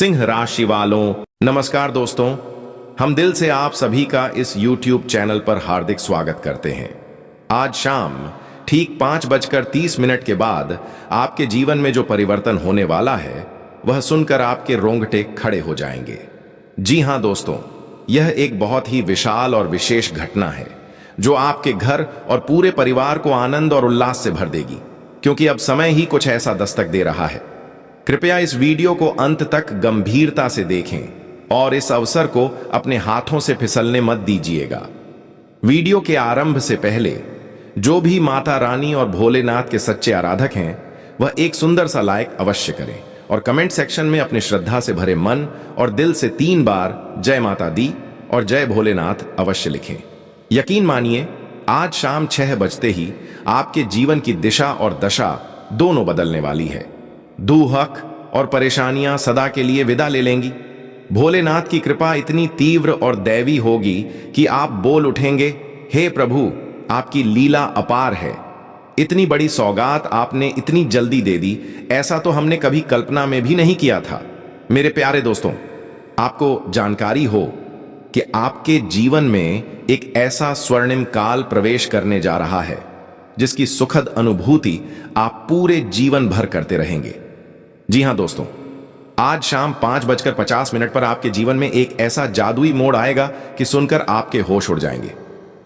सिंह राशि वालों, नमस्कार दोस्तों। हम दिल से आप सभी का इस YouTube चैनल पर हार्दिक स्वागत करते हैं। आज शाम ठीक 5:30 के बाद आपके जीवन में जो परिवर्तन होने वाला है वह सुनकर आपके रोंगटे खड़े हो जाएंगे। जी हां दोस्तों, यह एक बहुत ही विशाल और विशेष घटना है जो आपके घर और पूरे परिवार को आनंद और उल्लास से भर देगी, क्योंकि अब समय ही कुछ ऐसा दस्तक दे रहा है। कृपया इस वीडियो को अंत तक गंभीरता से देखें और इस अवसर को अपने हाथों से फिसलने मत दीजिएगा। वीडियो के आरंभ से पहले जो भी माता रानी और भोलेनाथ के सच्चे आराधक हैं वह एक सुंदर सा लाइक अवश्य करें और कमेंट सेक्शन में अपनी श्रद्धा से भरे मन और दिल से 3 बार जय माता दी और जय भोलेनाथ अवश्य लिखें। यकीन मानिए, आज शाम 6 बजते ही आपके जीवन की दिशा और दशा दोनों बदलने वाली है। दुहक और परेशानियां सदा के लिए विदा ले लेंगी। भोलेनाथ की कृपा इतनी तीव्र और दैवी होगी कि आप बोल उठेंगे, हे प्रभु, आपकी लीला अपार है। इतनी बड़ी सौगात आपने इतनी जल्दी दे दी, ऐसा तो हमने कभी कल्पना में भी नहीं किया था। मेरे प्यारे दोस्तों, आपको जानकारी हो कि आपके जीवन में एक ऐसा स्वर्णिम काल प्रवेश करने जा रहा है जिसकी सुखद अनुभूति आप पूरे जीवन भर करते रहेंगे। जी हां दोस्तों, आज शाम 5:50 पर आपके जीवन में एक ऐसा जादुई मोड़ आएगा कि सुनकर आपके होश उड़ जाएंगे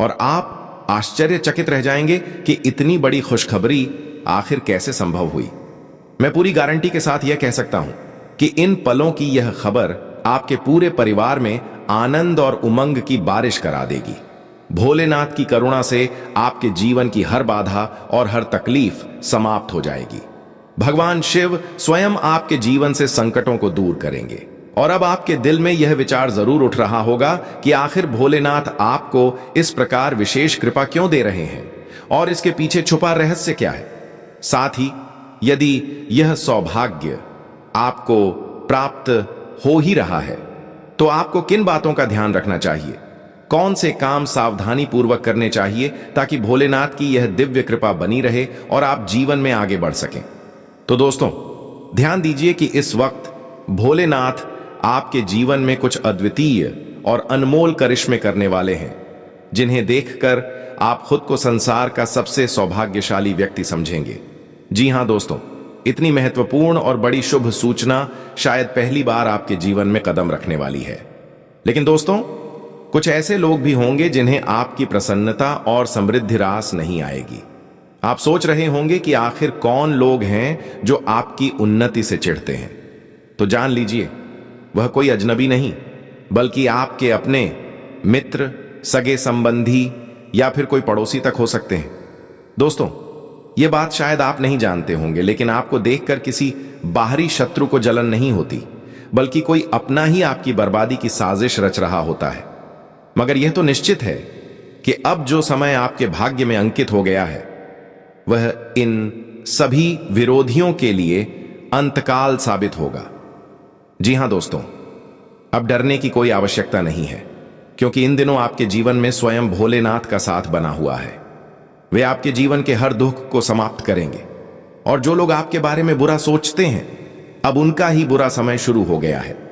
और आप आश्चर्यचकित रह जाएंगे कि इतनी बड़ी खुशखबरी आखिर कैसे संभव हुई। मैं पूरी गारंटी के साथ यह कह सकता हूं कि इन पलों की यह खबर आपके पूरे परिवार में आनंद और उमंग की बारिश करा देगी। भोलेनाथ की करुणा से आपके जीवन की हर बाधा और हर तकलीफ समाप्त हो जाएगी। भगवान शिव स्वयं आपके जीवन से संकटों को दूर करेंगे। और अब आपके दिल में यह विचार जरूर उठ रहा होगा कि आखिर भोलेनाथ आपको इस प्रकार विशेष कृपा क्यों दे रहे हैं और इसके पीछे छुपा रहस्य क्या है। साथ ही यदि यह सौभाग्य आपको प्राप्त हो ही रहा है तो आपको किन बातों का ध्यान रखना चाहिए, कौन से काम सावधानी पूर्वक करने चाहिए ताकि भोलेनाथ की यह दिव्य कृपा बनी रहे और आप जीवन में आगे बढ़ सकें। तो दोस्तों, ध्यान दीजिए कि इस वक्त भोलेनाथ आपके जीवन में कुछ अद्वितीय और अनमोल करिश्मे करने वाले हैं, जिन्हें देखकर आप खुद को संसार का सबसे सौभाग्यशाली व्यक्ति समझेंगे। जी हां दोस्तों, इतनी महत्वपूर्ण और बड़ी शुभ सूचना शायद पहली बार आपके जीवन में कदम रखने वाली है। लेकिन दोस्तों, कुछ ऐसे लोग भी होंगे जिन्हें आपकी प्रसन्नता और समृद्धि रास नहीं आएगी। आप सोच रहे होंगे कि आखिर कौन लोग हैं जो आपकी उन्नति से चिढ़ते हैं। तो जान लीजिए, वह कोई अजनबी नहीं बल्कि आपके अपने मित्र, सगे संबंधी या फिर कोई पड़ोसी तक हो सकते हैं। दोस्तों, यह बात शायद आप नहीं जानते होंगे, लेकिन आपको देखकर किसी बाहरी शत्रु को जलन नहीं होती, बल्कि कोई अपना ही आपकी बर्बादी की साजिश रच रहा होता है। मगर यह तो निश्चित है कि अब जो समय आपके भाग्य में अंकित हो गया है वह इन सभी विरोधियों के लिए अंतकाल साबित होगा। जी हां दोस्तों, अब डरने की कोई आवश्यकता नहीं है, क्योंकि इन दिनों आपके जीवन में स्वयं भोलेनाथ का साथ बना हुआ है। वे आपके जीवन के हर दुख को समाप्त करेंगे और जो लोग आपके बारे में बुरा सोचते हैं, अब उनका ही बुरा समय शुरू हो गया है।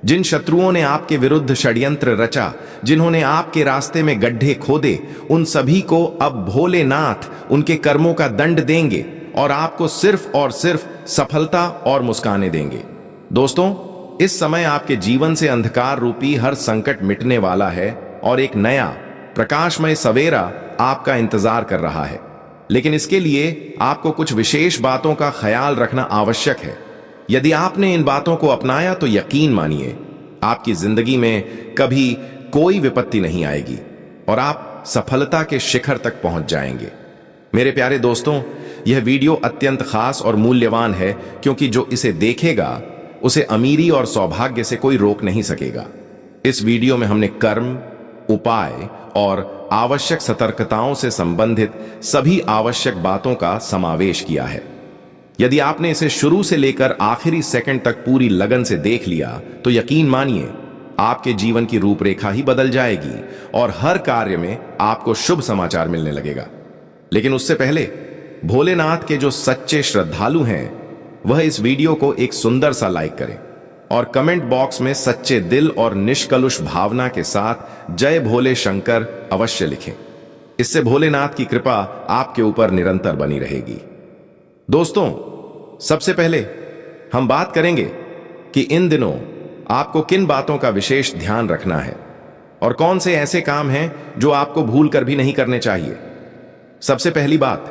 जिन शत्रुओं ने आपके विरुद्ध षड्यंत्र रचा, जिन्होंने आपके रास्ते में गड्ढे खोदे, उन सभी को अब भोलेनाथ उनके कर्मों का दंड देंगे और आपको सिर्फ और सिर्फ सफलता और मुस्काने देंगे। दोस्तों, इस समय आपके जीवन से अंधकार रूपी हर संकट मिटने वाला है और एक नया प्रकाशमय सवेरा आपका इंतजार कर रहा है। लेकिन इसके लिए आपको कुछ विशेष बातों का ख्याल रखना आवश्यक है। यदि आपने इन बातों को अपनाया तो यकीन मानिए, आपकी जिंदगी में कभी कोई विपत्ति नहीं आएगी और आप सफलता के शिखर तक पहुंच जाएंगे। मेरे प्यारे दोस्तों, यह वीडियो अत्यंत खास और मूल्यवान है, क्योंकि जो इसे देखेगा उसे अमीरी और सौभाग्य से कोई रोक नहीं सकेगा। इस वीडियो में हमने कर्म, उपाय और आवश्यक सतर्कताओं से संबंधित सभी आवश्यक बातों का समावेश किया है। यदि आपने इसे शुरू से लेकर आखिरी सेकंड तक पूरी लगन से देख लिया तो यकीन मानिए, आपके जीवन की रूपरेखा ही बदल जाएगी और हर कार्य में आपको शुभ समाचार मिलने लगेगा। लेकिन उससे पहले भोलेनाथ के जो सच्चे श्रद्धालु हैं वह इस वीडियो को एक सुंदर सा लाइक करें और कमेंट बॉक्स में सच्चे दिल और निष्कलुष भावना के साथ जय भोले शंकर अवश्य लिखें। इससे भोलेनाथ की कृपा आपके ऊपर निरंतर बनी रहेगी। दोस्तों, सबसे पहले हम बात करेंगे कि इन दिनों आपको किन बातों का विशेष ध्यान रखना है और कौन से ऐसे काम हैं जो आपको भूल कर भी नहीं करने चाहिए। सबसे पहली बात,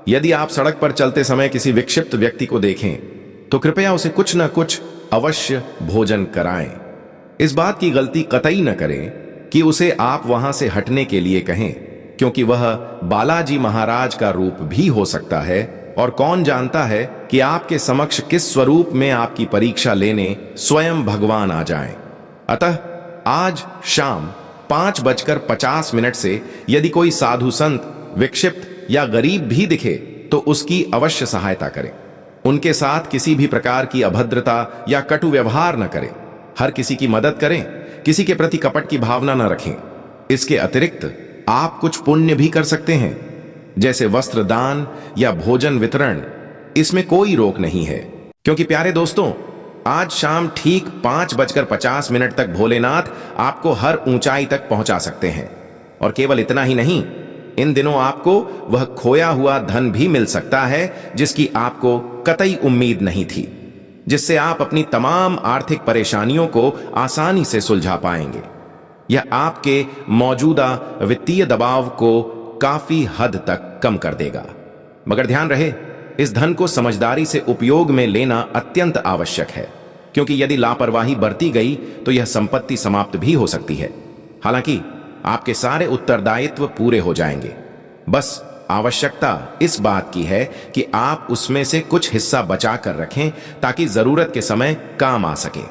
यदि आप सड़क पर चलते समय किसी विक्षिप्त व्यक्ति को देखें तो कृपया उसे कुछ न कुछ अवश्य भोजन कराएं। इस बात की गलती कतई न करें कि उसे आप वहां से हटने के लिए कहें, क्योंकि वह बालाजी महाराज का रूप भी हो सकता है और कौन जानता है कि आपके समक्ष किस स्वरूप में आपकी परीक्षा लेने स्वयं भगवान आ जाएं। अतः आज शाम 5:50 से यदि कोई साधु संत, विक्षिप्त या गरीब भी दिखे तो उसकी अवश्य सहायता करें। उनके साथ किसी भी प्रकार की अभद्रता या कटु व्यवहार न करें। हर किसी की मदद करें, किसी के प्रति कपट की भावना न रखें। इसके अतिरिक्त आप कुछ पुण्य भी कर सकते हैं, जैसे वस्त्र दान या भोजन वितरण। इसमें कोई रोक नहीं है, क्योंकि प्यारे दोस्तों, आज शाम ठीक 5:50 तक भोलेनाथ आपको हर ऊंचाई तक पहुंचा सकते हैं। और केवल इतना ही नहीं, इन दिनों आपको वह खोया हुआ धन भी मिल सकता है जिसकी आपको कतई उम्मीद नहीं थी, जिससे आप अपनी तमाम आर्थिक परेशानियों को आसानी से सुलझा पाएंगे। यह आपके मौजूदा वित्तीय दबाव को काफी हद तक कम कर देगा। मगर ध्यान रहे, इस धन को समझदारी से उपयोग में लेना अत्यंत आवश्यक है, क्योंकि यदि लापरवाही बरती गई तो यह संपत्ति समाप्त भी हो सकती है। हालांकि आपके सारे उत्तरदायित्व पूरे हो जाएंगे। बस आवश्यकता इस बात की है कि आप उसमें से कुछ हिस्सा बचा कर रखें, ताकि जरूरत के समय काम आ सके।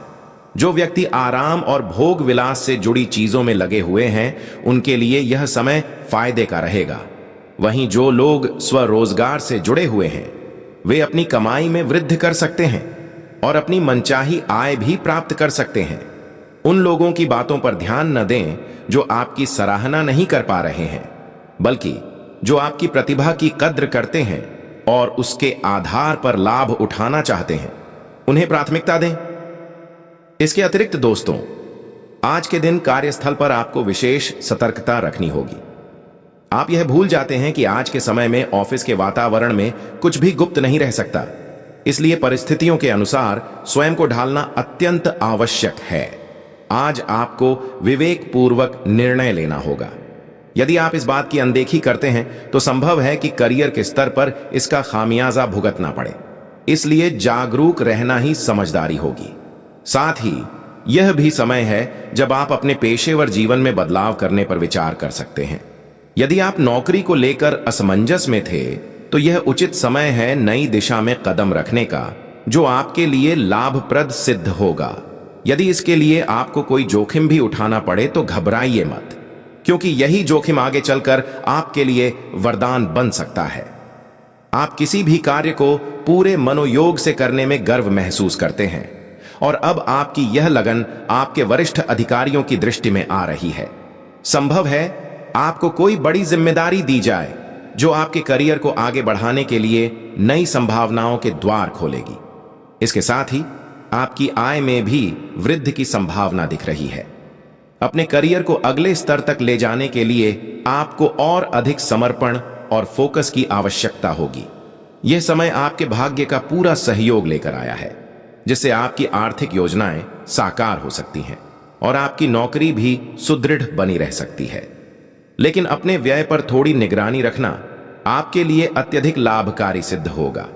जो व्यक्ति आराम और भोग विलास से जुड़ी चीजों में लगे हुए हैं, उनके लिए यह समय फायदे का रहेगा। वहीं जो लोग स्वरोजगार से जुड़े हुए हैं, वे अपनी कमाई में वृद्धि कर सकते हैं और अपनी मनचाही आय भी प्राप्त कर सकते हैं। उन लोगों की बातों पर ध्यान न दें जो आपकी सराहना नहीं कर पा रहे हैं, बल्कि जो आपकी प्रतिभा की कद्र करते हैं और उसके आधार पर लाभ उठाना चाहते हैं, उन्हें प्राथमिकता दें। इसके अतिरिक्त दोस्तों, आज के दिन कार्यस्थल पर आपको विशेष सतर्कता रखनी होगी। आप यह भूल जाते हैं कि आज के समय में ऑफिस के वातावरण में कुछ भी गुप्त नहीं रह सकता, इसलिए परिस्थितियों के अनुसार स्वयं को ढालना अत्यंत आवश्यक है। आज आपको विवेक पूर्वक निर्णय लेना होगा। यदि आप इस बात की अनदेखी करते हैं तो संभव है कि करियर के स्तर पर इसका खामियाजा भुगतना पड़े। इसलिए जागरूक रहना ही समझदारी होगी। साथ ही यह भी समय है जब आप अपने पेशेवर जीवन में बदलाव करने पर विचार कर सकते हैं। यदि आप नौकरी को लेकर असमंजस में थे तो यह उचित समय है नई दिशा में कदम रखने का, जो आपके लिए लाभप्रद सिद्ध होगा। यदि इसके लिए आपको कोई जोखिम भी उठाना पड़े तो घबराइए मत, क्योंकि यही जोखिम आगे चलकर आपके लिए वरदान बन सकता है। आप किसी भी कार्य को पूरे मनोयोग से करने में गर्व महसूस करते हैं और अब आपकी यह लगन आपके वरिष्ठ अधिकारियों की दृष्टि में आ रही है। संभव है आपको कोई बड़ी जिम्मेदारी दी जाए जो आपके करियर को आगे बढ़ाने के लिए नई संभावनाओं के द्वार खोलेगी। इसके साथ ही आपकी आय में भी वृद्धि की संभावना दिख रही है। अपने करियर को अगले स्तर तक ले जाने के लिए आपको और अधिक समर्पण और फोकस की आवश्यकता होगी। यह समय आपके भाग्य का पूरा सहयोग लेकर आया है, जिससे आपकी आर्थिक योजनाएं साकार हो सकती हैं और आपकी नौकरी भी सुदृढ़ बनी रह सकती है। लेकिन अपने व्यय पर थोड़ी निगरानी रखना आपके लिए अत्यधिक लाभकारी सिद्ध होगा।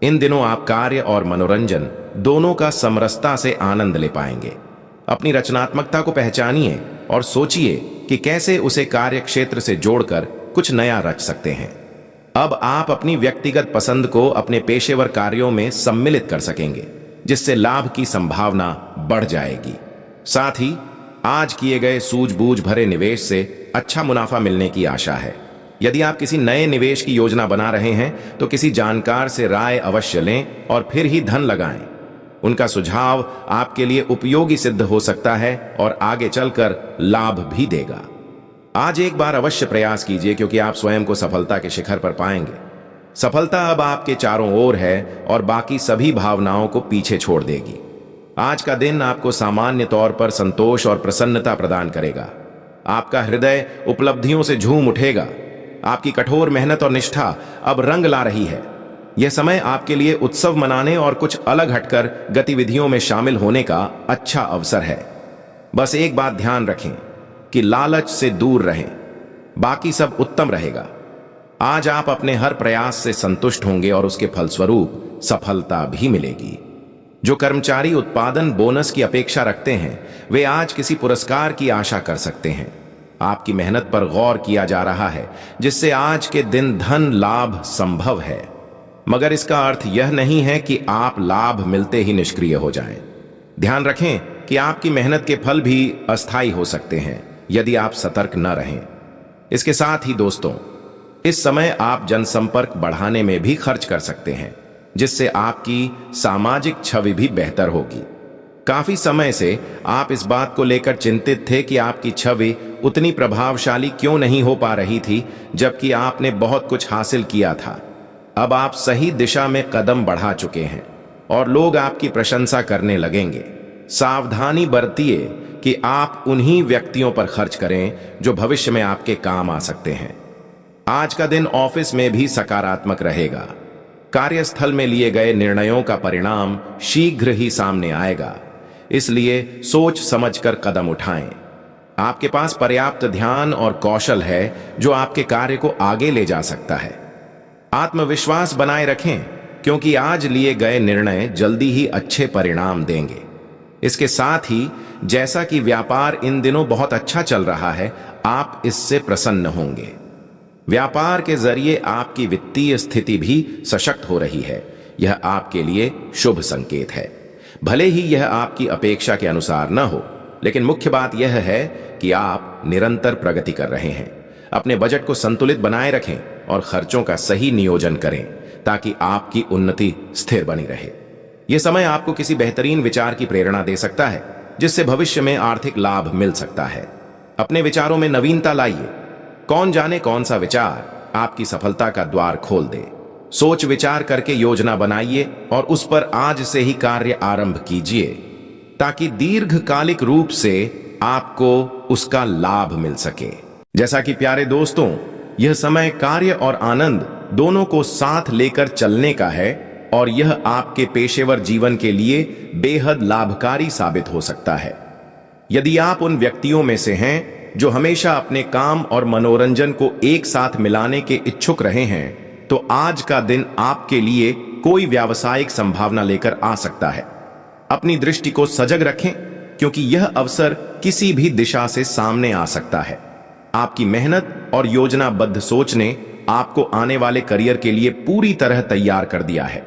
इन दिनों आप कार्य और मनोरंजन दोनों का समरसता से आनंद ले पाएंगे। अपनी रचनात्मकता को पहचानिए और सोचिए कि कैसे उसे कार्य क्षेत्र से जोड़कर कुछ नया रच सकते हैं। अब आप अपनी व्यक्तिगत पसंद को अपने पेशेवर कार्यों में सम्मिलित कर सकेंगे, जिससे लाभ की संभावना बढ़ जाएगी। साथ ही आज किए गए सूझबूझ भरे निवेश से अच्छा मुनाफा मिलने की आशा है। यदि आप किसी नए निवेश की योजना बना रहे हैं तो किसी जानकार से राय अवश्य लें और फिर ही धन लगाएं। उनका सुझाव आपके लिए उपयोगी सिद्ध हो सकता है और आगे चलकर लाभ भी देगा। आज एक बार अवश्य प्रयास कीजिए, क्योंकि आप स्वयं को सफलता के शिखर पर पाएंगे। सफलता अब आपके चारों ओर है और बाकी सभी भावनाओं को पीछे छोड़ देगी। आज का दिन आपको सामान्य तौर पर संतोष और प्रसन्नता प्रदान करेगा। आपका हृदय उपलब्धियों से झूम उठेगा। आपकी कठोर मेहनत और निष्ठा अब रंग ला रही है। यह समय आपके लिए उत्सव मनाने और कुछ अलग हटकर गतिविधियों में शामिल होने का अच्छा अवसर है। बस एक बात ध्यान रखें कि लालच से दूर रहें, बाकी सब उत्तम रहेगा। आज आप अपने हर प्रयास से संतुष्ट होंगे और उसके फलस्वरूप सफलता भी मिलेगी। जो कर्मचारी उत्पादन बोनस की अपेक्षा रखते हैं, वे आज किसी पुरस्कार की आशा कर सकते हैं। आपकी मेहनत पर गौर किया जा रहा है, जिससे आज के दिन धन लाभ संभव है। मगर इसका अर्थ यह नहीं है कि आप लाभ मिलते ही निष्क्रिय हो जाएं। ध्यान रखें कि आपकी मेहनत के फल भी अस्थायी हो सकते हैं यदि आप सतर्क न रहें। इसके साथ ही दोस्तों, इस समय आप जनसंपर्क बढ़ाने में भी खर्च कर सकते हैं, जिससे आपकी सामाजिक छवि भी बेहतर होगी। काफी समय से आप इस बात को लेकर चिंतित थे कि आपकी छवि उतनी प्रभावशाली क्यों नहीं हो पा रही थी, जबकि आपने बहुत कुछ हासिल किया था। अब आप सही दिशा में कदम बढ़ा चुके हैं और लोग आपकी प्रशंसा करने लगेंगे। सावधानी बरतिए कि आप उन्हीं व्यक्तियों पर खर्च करें जो भविष्य में आपके काम आ सकते हैं। आज का दिन ऑफिस में भी सकारात्मक रहेगा। कार्यस्थल में लिए गए निर्णयों का परिणाम शीघ्र ही सामने आएगा, इसलिए सोच समझकर कदम उठाएं। आपके पास पर्याप्त ध्यान और कौशल है जो आपके कार्य को आगे ले जा सकता है। आत्मविश्वास बनाए रखें, क्योंकि आज लिए गए निर्णय जल्दी ही अच्छे परिणाम देंगे। इसके साथ ही जैसा कि व्यापार इन दिनों बहुत अच्छा चल रहा है, आप इससे प्रसन्न होंगे। व्यापार के जरिए आपकी वित्तीय स्थिति भी सशक्त हो रही है। यह आपके लिए शुभ संकेत है। भले ही यह आपकी अपेक्षा के अनुसार न हो, लेकिन मुख्य बात यह है कि आप निरंतर प्रगति कर रहे हैं। अपने बजट को संतुलित बनाए रखें और खर्चों का सही नियोजन करें, ताकि आपकी उन्नति स्थिर बनी रहे। यह समय आपको किसी बेहतरीन विचार की प्रेरणा दे सकता है, जिससे भविष्य में आर्थिक लाभ मिल सकता है। अपने विचारों में नवीनता लाइए। कौन जाने कौन सा विचार आपकी सफलता का द्वार खोल दे। सोच विचार करके योजना बनाइए और उस पर आज से ही कार्य आरंभ कीजिए, ताकि दीर्घकालिक रूप से आपको उसका लाभ मिल सके। जैसा कि प्यारे दोस्तों, यह समय कार्य और आनंद दोनों को साथ लेकर चलने का है और यह आपके पेशेवर जीवन के लिए बेहद लाभकारी साबित हो सकता है। यदि आप उन व्यक्तियों में से हैं जो हमेशा अपने काम और मनोरंजन को एक साथ मिलाने के इच्छुक रहे हैं, तो आज का दिन आपके लिए कोई व्यावसायिक संभावना लेकर आ सकता है। अपनी दृष्टि को सजग रखें, क्योंकि यह अवसर किसी भी दिशा से सामने आ सकता है। आपकी मेहनत और योजनाबद्ध सोच ने आपको आने वाले करियर के लिए पूरी तरह तैयार कर दिया है।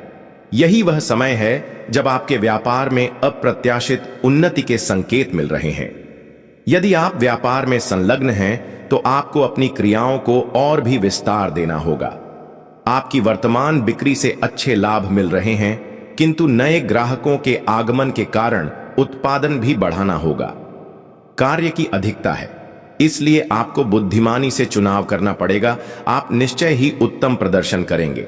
यही वह समय है जब आपके व्यापार में अप्रत्याशित उन्नति के संकेत मिल रहे हैं। यदि आप व्यापार में संलग्न हैं, तो आपको अपनी क्रियाओं को और भी विस्तार देना होगा। आपकी वर्तमान बिक्री से अच्छे लाभ मिल रहे हैं, किंतु नए ग्राहकों के आगमन के कारण उत्पादन भी बढ़ाना होगा। कार्य की अधिकता है, इसलिए आपको बुद्धिमानी से चुनाव करना पड़ेगा। आप निश्चय ही उत्तम प्रदर्शन करेंगे।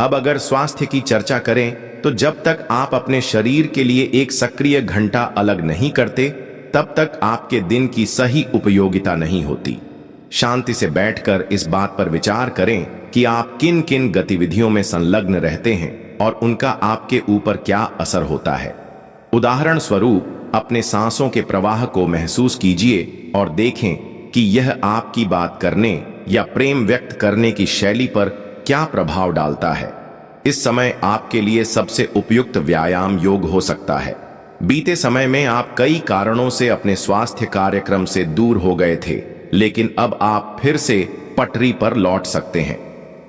अब अगर स्वास्थ्य की चर्चा करें, तो जब तक आप अपने शरीर के लिए एक सक्रिय घंटा अलग नहीं करते, तब तक आपके दिन की सही उपयोगिता नहीं होती। शांति से बैठकर इस बात पर विचार करें कि आप किन किन गतिविधियों में संलग्न रहते हैं और उनका आपके ऊपर क्या असर होता है। उदाहरण स्वरूप, अपने सांसों के प्रवाह को महसूस कीजिए और देखें कि यह आपकी बात करने या प्रेम व्यक्त करने की शैली पर क्या प्रभाव डालता है। इस समय आपके लिए सबसे उपयुक्त व्यायाम योग हो सकता है। बीते समय में आप कई कारणों से अपने स्वास्थ्य कार्यक्रम से दूर हो गए थे, लेकिन अब आप फिर से पटरी पर लौट सकते हैं।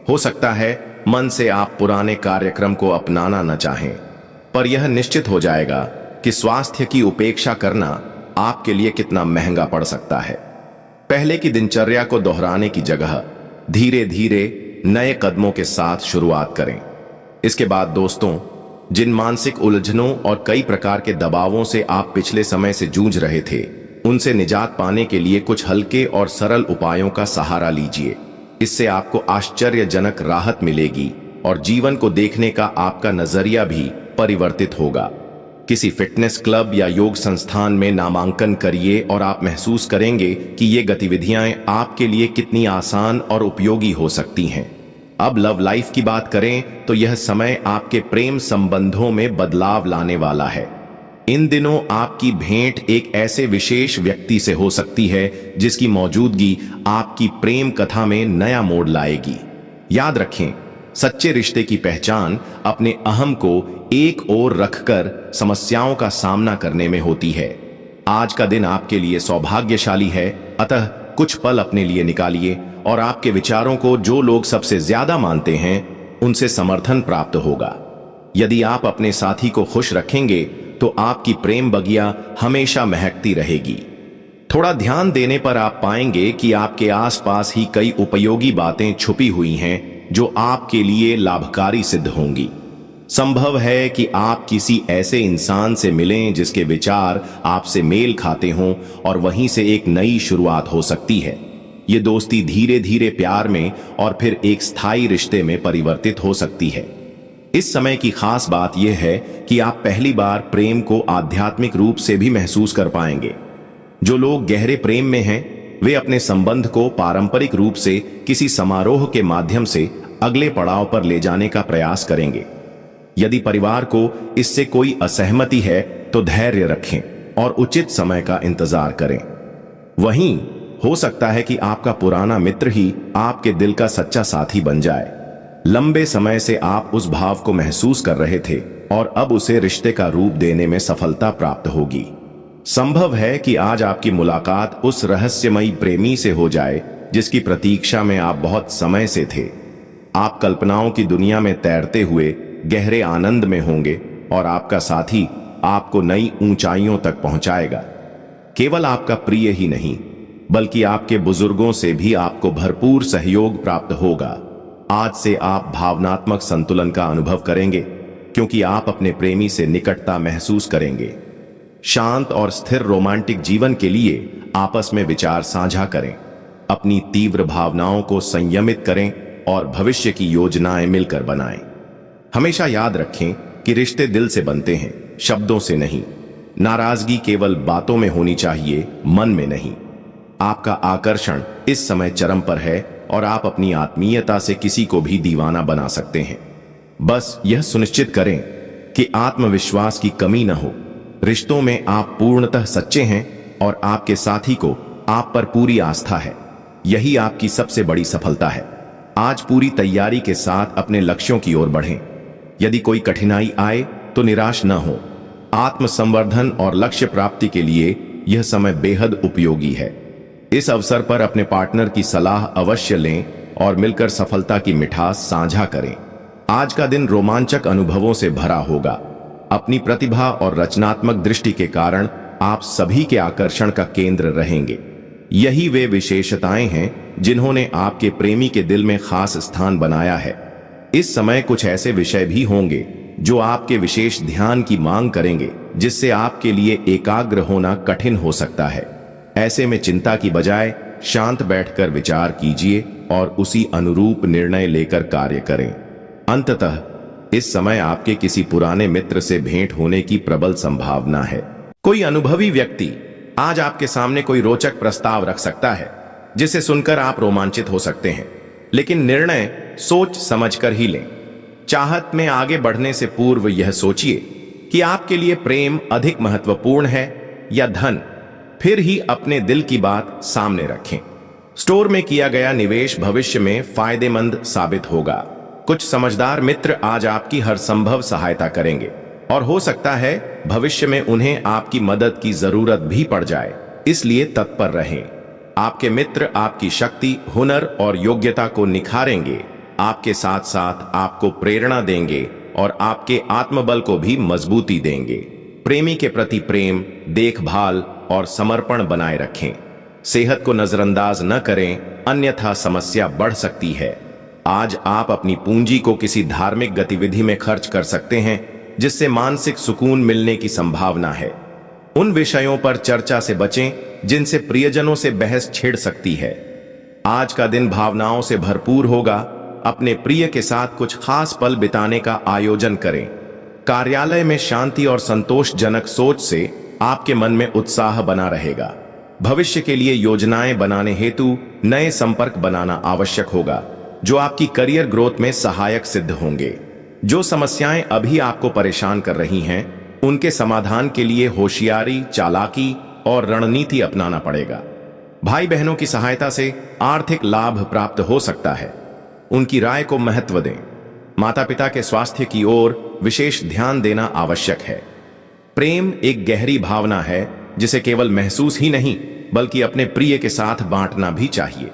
हो सकता है मन से आप पुराने कार्यक्रम को अपनाना न चाहें, पर यह निश्चित हो जाएगा कि स्वास्थ्य की उपेक्षा करना आपके लिए कितना महंगा पड़ सकता है। पहले की दिनचर्या को दोहराने की जगह धीरे धीरे नए कदमों के साथ शुरुआत करें। इसके बाद दोस्तों, जिन मानसिक उलझनों और कई प्रकार के दबावों से आप पिछले समय से जूझ रहे थे, उनसे निजात पाने के लिए कुछ हल्के और सरल उपायों का सहारा लीजिए। इससे आपको आश्चर्यजनक राहत मिलेगी और जीवन को देखने का आपका नजरिया भी परिवर्तित होगा। किसी फिटनेस क्लब या योग संस्थान में नामांकन करिए और आप महसूस करेंगे कि ये गतिविधियां आपके लिए कितनी आसान और उपयोगी हो सकती हैं। अब लव लाइफ की बात करें तो यह समय आपके प्रेम संबंधों में बदलाव लाने वाला है। इन दिनों आपकी भेंट एक ऐसे विशेष व्यक्ति से हो सकती है जिसकी मौजूदगी आपकी प्रेम कथा में नया मोड़ लाएगी। याद रखें, सच्चे रिश्ते की पहचान अपने अहम को एक ओर रखकर समस्याओं का सामना करने में होती है। आज का दिन आपके लिए सौभाग्यशाली है, अतः कुछ पल अपने लिए निकालिए और आपके विचारों को जो लोग सबसे ज्यादा मानते हैं उनसे समर्थन प्राप्त होगा। यदि आप अपने साथी को खुश रखेंगे तो आपकी प्रेम बगिया हमेशा महकती रहेगी। थोड़ा ध्यान देने पर आप पाएंगे कि आपके आसपास ही कई उपयोगी बातें छुपी हुई हैं जो आपके लिए लाभकारी सिद्ध होंगी। संभव है कि आप किसी ऐसे इंसान से मिलें जिसके विचार आपसे मेल खाते हों और वहीं से एक नई शुरुआत हो सकती है। ये दोस्ती धीरे धीरे प्यार में और फिर एक स्थायी रिश्ते में परिवर्तित हो सकती है। इस समय की खास बात यह है कि आप पहली बार प्रेम को आध्यात्मिक रूप से भी महसूस कर पाएंगे। जो लोग गहरे प्रेम में हैं, वे अपने संबंध को पारंपरिक रूप से किसी समारोह के माध्यम से अगले पड़ाव पर ले जाने का प्रयास करेंगे। यदि परिवार को इससे कोई असहमति है तो धैर्य रखें और उचित समय का इंतजार करें। वहीं हो सकता है कि आपका पुराना मित्र ही आपके दिल का सच्चा साथी बन जाए। लंबे समय से आप उस भाव को महसूस कर रहे थे और अब उसे रिश्ते का रूप देने में सफलता प्राप्त होगी। संभव है कि आज आपकी मुलाकात उस रहस्यमयी प्रेमी से हो जाए जिसकी प्रतीक्षा में आप बहुत समय से थे। आप कल्पनाओं की दुनिया में तैरते हुए गहरे आनंद में होंगे और आपका साथी आपको नई ऊंचाइयों तक पहुंचाएगा। केवल आपका प्रिय ही नहीं, बल्कि आपके बुजुर्गों से भी आपको भरपूर सहयोग प्राप्त होगा। आज से आप भावनात्मक संतुलन का अनुभव करेंगे क्योंकि आप अपने प्रेमी से निकटता महसूस करेंगे। शांत और स्थिर रोमांटिक जीवन के लिए आपस में विचार साझा करें, अपनी तीव्र भावनाओं को संयमित करें और भविष्य की योजनाएं मिलकर बनाएं। हमेशा याद रखें कि रिश्ते दिल से बनते हैं, शब्दों से नहीं। नाराजगी केवल बातों में होनी चाहिए, मन में नहीं। आपका आकर्षण इस समय चरम पर है और आप अपनी आत्मीयता से किसी को भी दीवाना बना सकते हैं। बस यह सुनिश्चित करें कि आत्मविश्वास की कमी न हो। रिश्तों में आप पूर्णतः सच्चे हैं और आपके साथी को आप पर पूरी आस्था है। यही आपकी सबसे बड़ी सफलता है। आज पूरी तैयारी के साथ अपने लक्ष्यों की ओर बढ़ें। यदि कोई कठिनाई आए तो निराश न हो। आत्मसंवर्धन और लक्ष्य प्राप्ति के लिए यह समय बेहद उपयोगी है। इस अवसर पर अपने पार्टनर की सलाह अवश्य लें और मिलकर सफलता की मिठास साझा करें। आज का दिन रोमांचक अनुभवों से भरा होगा। अपनी प्रतिभा और रचनात्मक दृष्टि के कारण आप सभी के आकर्षण का केंद्र रहेंगे। यही वे विशेषताएं हैं जिन्होंने आपके प्रेमी के दिल में खास स्थान बनाया है। इस समय कुछ ऐसे विषय भी होंगे जो आपके विशेष ध्यान की मांग करेंगे, जिससे आपके लिए एकाग्र होना कठिन हो सकता है। ऐसे में चिंता की बजाय शांत बैठकर विचार कीजिए और उसी अनुरूप निर्णय लेकर कार्य करें। अंततः इस समय आपके किसी पुराने मित्र से भेंट होने की प्रबल संभावना है। कोई अनुभवी व्यक्ति आज आपके सामने कोई रोचक प्रस्ताव रख सकता है जिसे सुनकर आप रोमांचित हो सकते हैं, लेकिन निर्णय सोच समझकर ही लें। चाहत में आगे बढ़ने से पूर्व यह सोचिए कि आपके लिए प्रेम अधिक महत्वपूर्ण है या धन। फिर ही अपने दिल की बात सामने रखें। स्टोर में किया गया निवेश भविष्य में फायदेमंद साबित होगा। कुछ समझदार मित्र आज आपकी हर संभव सहायता करेंगे और हो सकता है भविष्य में उन्हें आपकी मदद की जरूरत भी पड़ जाए, इसलिए तत्पर रहें। आपके मित्र आपकी शक्ति, हुनर और योग्यता को निखारेंगे, आपके साथ साथ आपको प्रेरणा देंगे और आपके आत्मबल को भी मजबूती देंगे। प्रेमी के प्रति प्रेम, देखभाल और समर्पण बनाए रखें। सेहत को नजरअंदाज न करें, अन्यथा समस्या बढ़ सकती है। आज आप अपनी पूंजी को किसी धार्मिक गतिविधि में खर्च कर सकते हैं जिससे मानसिक सुकून मिलने की संभावना है। उन विषयों पर चर्चा से बचें जिनसे प्रियजनों से बहस छिड़ सकती है। आज का दिन भावनाओं से भरपूर होगा। अपने प्रिय के साथ कुछ खास पल बिताने का आयोजन करें। कार्यालय में शांति और संतोषजनक सोच से आपके मन में उत्साह बना रहेगा। भविष्य के लिए योजनाएं बनाने हेतु नए संपर्क बनाना आवश्यक होगा, जो आपकी करियर ग्रोथ में सहायक सिद्ध होंगे। जो समस्याएं अभी आपको परेशान कर रही हैं, उनके समाधान के लिए होशियारी, चालाकी और रणनीति अपनाना पड़ेगा। भाई बहनों की सहायता से आर्थिक लाभ प्राप्त हो सकता है, उनकी राय को महत्व दें। माता पिता के स्वास्थ्य की ओर विशेष ध्यान देना आवश्यक है। प्रेम एक गहरी भावना है जिसे केवल महसूस ही नहीं बल्कि अपने प्रिय के साथ बांटना भी चाहिए।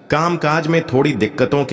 कामकाज में थोड़ी दिक्कतों के